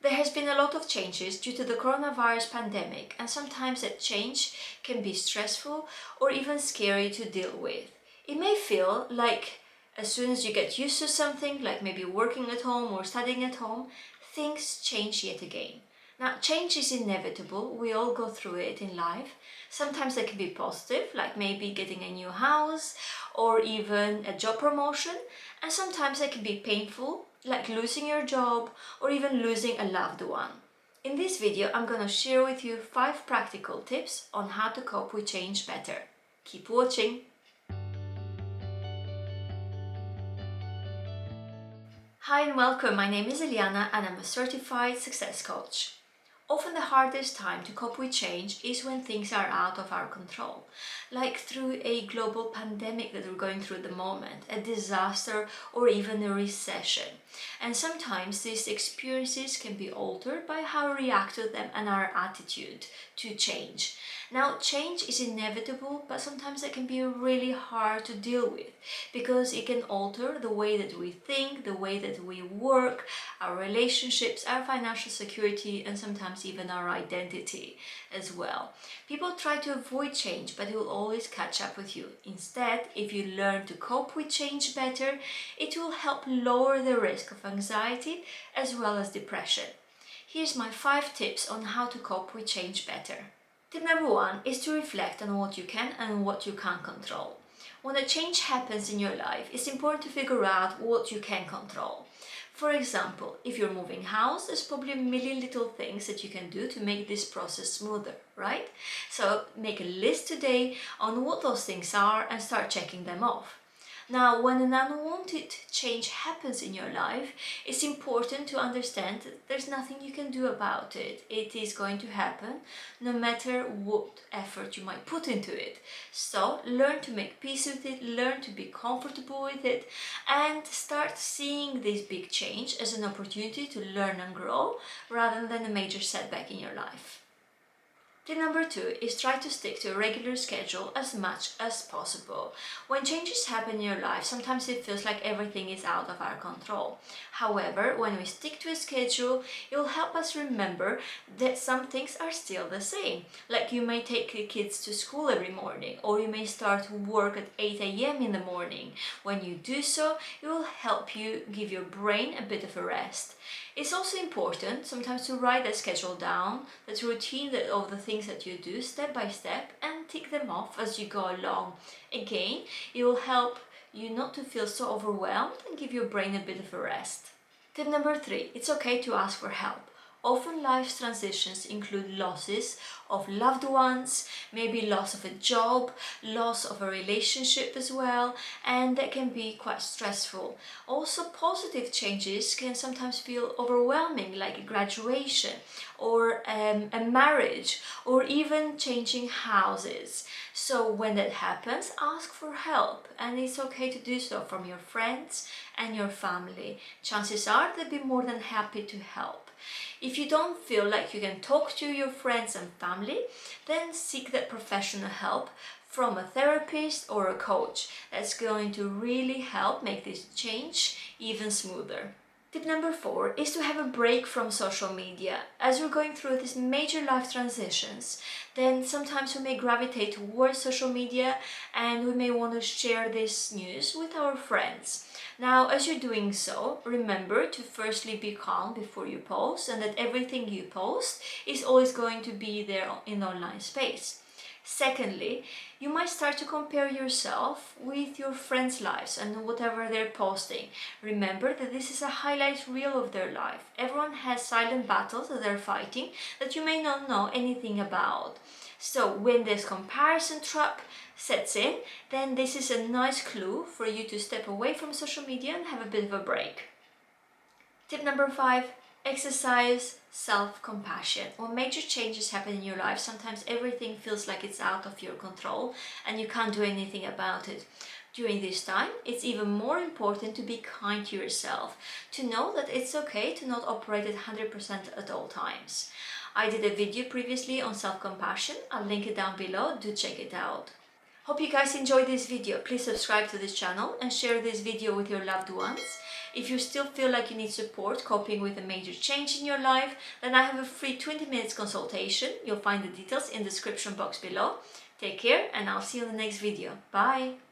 There has been a lot of changes due to the coronavirus pandemic, and sometimes that change can be stressful or even scary to deal with. It may feel like as soon as you get used to something, like maybe working at home or studying at home, things change yet again. Now, change is inevitable. We all go through it in life. Sometimes that can be positive, like maybe getting a new house or even a job promotion. And sometimes that can be painful, like losing your job or even losing a loved one. In this video, I'm going to share with you 5 practical tips on how to cope with change better. Keep watching! Hi and welcome, my name is Eliana and I'm a certified success coach. Often the hardest time to cope with change is when things are out of our control, like through a global pandemic that we're going through at the moment, a disaster or even a recession. And sometimes these experiences can be altered by how we react to them and our attitude to change. Now, change is inevitable, but sometimes it can be really hard to deal with because it can alter the way that we think, the way that we work, our relationships, our financial security, and sometimes even our identity as well. People try to avoid change, but it will always catch up with you. Instead, if you learn to cope with change better, it will help lower the risk of anxiety as well as depression. Here's my 5 tips on how to cope with change better. Tip number 1 is to reflect on what you can and what you can't control. When a change happens in your life, it's important to figure out what you can control. For example, if you're moving house, there's probably a million little things that you can do to make this process smoother, right? So make a list today on what those things are and start checking them off. Now, when an unwanted change happens in your life, it's important to understand that there's nothing you can do about it. It is going to happen no matter what effort you might put into it. So learn to make peace with it, learn to be comfortable with it, and start seeing this big change as an opportunity to learn and grow rather than a major setback in your life. Tip number 2 is try to stick to a regular schedule as much as possible. When changes happen in your life, sometimes it feels like everything is out of our control. However, when we stick to a schedule, it will help us remember that some things are still the same. Like you may take your kids to school every morning, or you may start work at 8 a.m. in the morning. When you do so, it will help you give your brain a bit of a rest. It's also important sometimes to write that schedule down, that routine of the things that you do step by step, and tick them off as you go along. Again, it will help you not to feel so overwhelmed and give your brain a bit of a rest. Tip number 3, it's okay to ask for help. Often life's transitions include losses of loved ones, maybe loss of a job, loss of a relationship as well, and that can be quite stressful. Also, positive changes can sometimes feel overwhelming, like a graduation or a marriage or even changing houses. So when that happens, ask for help, and it's okay to do so from your friends and your family. Chances are they'll be more than happy to help. If you don't feel like you can talk to your friends and family, then seek that professional help from a therapist or a coach. That's going to really help make this change even smoother. Tip number 4 is to have a break from social media. As we're going through these major life transitions, then sometimes we may gravitate towards social media and we may want to share this news with our friends. Now, as you're doing so, remember to firstly be calm before you post, and that everything you post is always going to be there in the online space. Secondly, you might start to compare yourself with your friends' lives and whatever they're posting. Remember that this is a highlight reel of their life. Everyone has silent battles that they're fighting that you may not know anything about. So when this comparison trap sets in, then this is a nice clue for you to step away from social media and have a bit of a break. Tip number 5, exercise self-compassion. When major changes happen in your life, sometimes everything feels like it's out of your control and you can't do anything about it. During this time, it's even more important to be kind to yourself, to know that it's okay to not operate at 100% at all times. I did a video previously on self-compassion. I'll link it down below. Do check it out. Hope you guys enjoyed this video. Please subscribe to this channel and share this video with your loved ones. If you still feel like you need support coping with a major change in your life, then I have a free 20 minutes consultation. You'll find the details in the description box below. Take care and I'll see you in the next video. Bye!